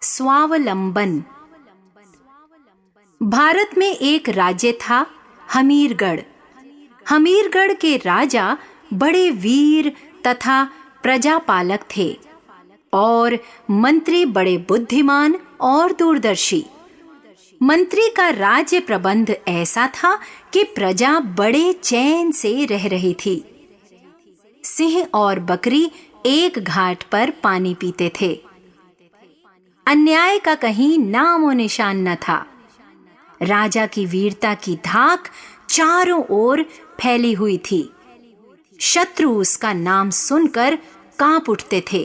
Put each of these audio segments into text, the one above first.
स्वावलंबन। भारत में एक राज्य था, हमीरगढ़। हमीरगढ़ के राजा बड़े वीर तथा प्रजापालक थे और मंत्री बड़े बुद्धिमान और दूरदर्शी। मंत्री का राज्य प्रबंध ऐसा था कि प्रजा बड़े चैन से रह रही थी। सिंह और बकरी एक घाट पर पानी पीते थे। अन्याय का कहीं नामो निशान न था। राजा की वीरता की धाक चारों ओर फैली हुई थी। शत्रु उसका नाम सुनकर कांप उठते थे,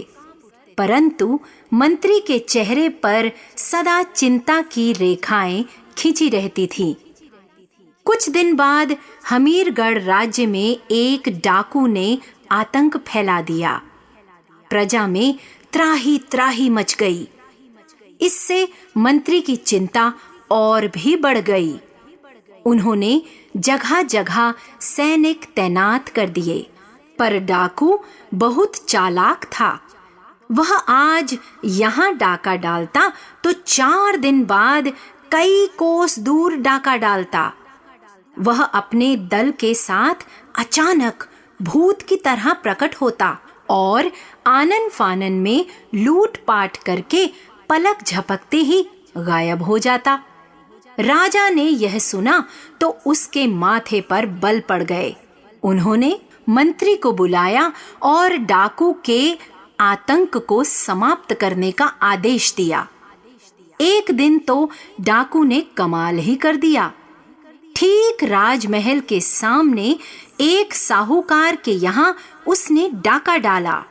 परंतु मंत्री के चेहरे पर सदा चिंता की रेखाएं खिंची रहती थीं। कुछ दिन बाद हमीरगढ़ राज्य में एक डाकू ने आतंक फैला दिया। प्रजा में त्राही त्राही मच गई। इससे मंत्री की चिंता और भी बढ़ गई। उन्होंने जगह जगह सैनिक तैनात कर दिए, पर डाकू बहुत चालाक था। वह आज यहाँ डाका डालता तो 4 दिन बाद कई कोस दूर डाका डालता। वह अपने दल के साथ अचानक भूत की तरह प्रकट होता और आनन फानन में लूटपाट करके पलक झपकते ही गायब हो जाता। राजा ने यह सुना तो उसके माथे पर बल पड़ गए। उन्होंने मंत्री को बुलाया और डाकू के आतंक को समाप्त करने का आदेश दिया। एक दिन तो डाकू ने कमाल ही कर दिया। ठीक राजमहल के सामने एक साहूकार के यहाँ उसने डाका डाला।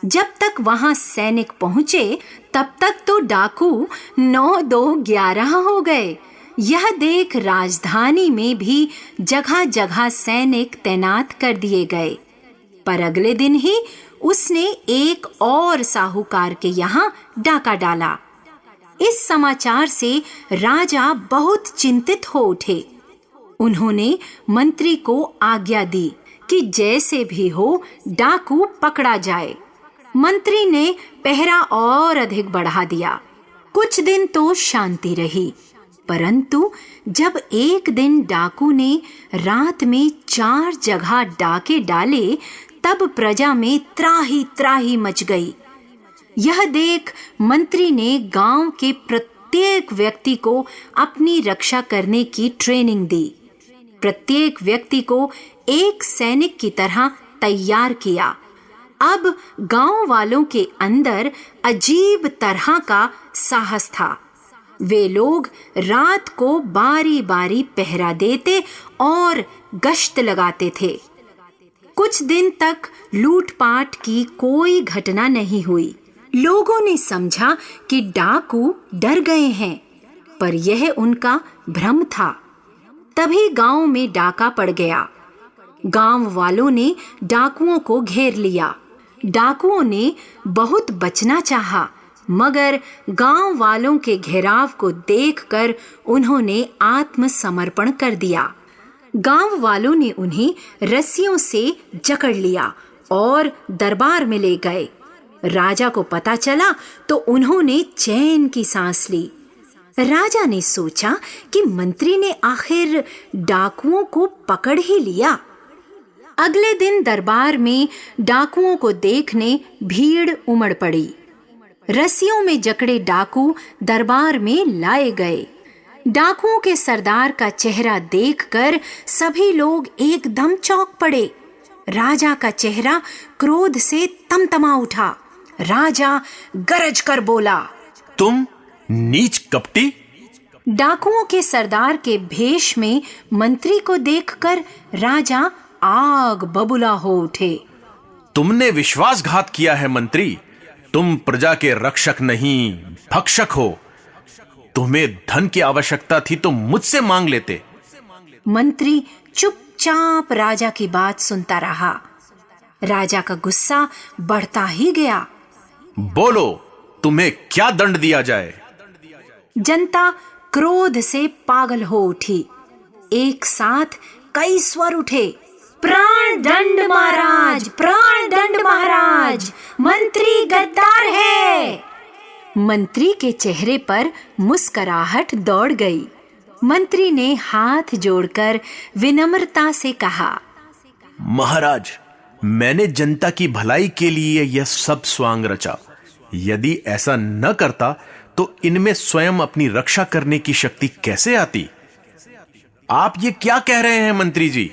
जब तक वहां सैनिक पहुंचे तब तक तो डाकू 9-2-11 हो गए। यह देख राजधानी में भी जगह जगह सैनिक तैनात कर दिए गए। पर अगले दिन ही उसने एक और साहूकार के यहाँ डाका डाला। इस समाचार से राजा बहुत चिंतित हो उठे। उन्होंने मंत्री को आज्ञा दी कि जैसे भी हो डाकू पकड़ा जाए। मंत्री ने पहरा और अधिक बढ़ा दिया। कुछ दिन तो शांति रही, परंतु जब एक दिन डाकू ने रात में 4 जगह डाके डाले तब प्रजा में त्राही त्राही मच गई। यह देख मंत्री ने गांव के प्रत्येक व्यक्ति को अपनी रक्षा करने की ट्रेनिंग दी। प्रत्येक व्यक्ति को एक सैनिक की तरह तैयार किया। अब गांव वालों के अंदर अजीब तरह का साहस था। वे लोग रात को बारी बारी पहरा देते और गश्त लगाते थे। कुछ दिन तक लूटपाट की कोई घटना नहीं हुई। लोगों ने समझा कि डाकू डर गए हैं, पर यह उनका भ्रम था। तभी गांव में डाका पड़ गया। गांव वालों ने डाकुओं को घेर लिया। डाकुओं ने बहुत बचना चाहा, मगर गांव वालों के घेराव को देखकर उन्होंने आत्मसमर्पण कर दिया। गांव वालों ने उन्हें रस्सियों से जकड़ लिया और दरबार में ले गए। राजा को पता चला तो उन्होंने चैन की सांस ली। राजा ने सोचा कि मंत्री ने आखिर डाकुओं को पकड़ ही लिया। अगले दिन दरबार में डाकुओं को देखने भीड़ उमड़ पड़ी। रस्सियों में जकड़े डाकू दरबार में लाए गए। डाकुओं के सरदार का चेहरा देखकर सभी लोग एकदम चौंक पड़े। राजा का चेहरा क्रोध से तमतमा उठा। राजा गरज कर बोला, तुम नीच कपटी! डाकुओं के सरदार के भेष में मंत्री को देखकर राजा आग बबूला हो उठे। तुमने विश्वासघात किया है मंत्री। तुम प्रजा के रक्षक नहीं, भक्षक हो। तुम्हें धन की आवश्यकता थी तो मुझसे मांग लेते। मंत्री चुपचाप राजा की बात सुनता रहा। राजा का गुस्सा बढ़ता ही गया। बोलो, तुम्हें क्या दंड दिया जाए? जनता क्रोध से पागल हो उठी। एक साथ कई स्वर उठे, प्राण दंड महाराज, प्राण दंड महाराज, मंत्री गद्दार है। मंत्री के चेहरे पर मुस्कुराहट दौड़ गई। मंत्री ने हाथ जोड़कर विनम्रता से कहा, महाराज, मैंने जनता की भलाई के लिए यह सब स्वांग रचा। यदि ऐसा न करता तो इनमें स्वयं अपनी रक्षा करने की शक्ति कैसे आती? आप ये क्या कह रहे हैं मंत्री जी?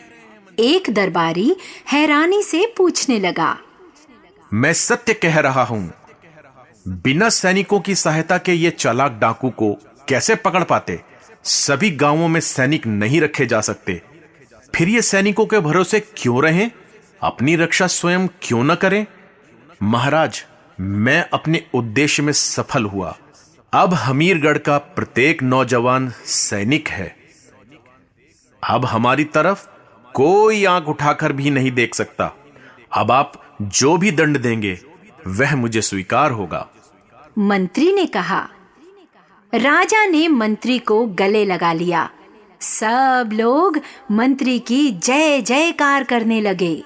एक दरबारी हैरानी से पूछने लगा। मैं सत्य कह रहा हूं। बिना सैनिकों की सहायता के ये चालाक डाकू को कैसे पकड़ पाते? सभी गांवों में सैनिक नहीं रखे जा सकते। फिर ये सैनिकों के भरोसे क्यों रहें? अपनी रक्षा स्वयं क्यों न करें? महाराज, मैं अपने उद्देश्य में सफल हुआ। अब हमीरगढ़ का प्रत्येक नौजवान सैनिक है। अब हमारी तरफ कोई आंख उठाकर भी नहीं देख सकता। अब आप जो भी दंड देंगे वह मुझे स्वीकार होगा। मंत्री ने कहा। राजा ने मंत्री को गले लगा लिया। सब लोग मंत्री की जय जयकार करने लगे।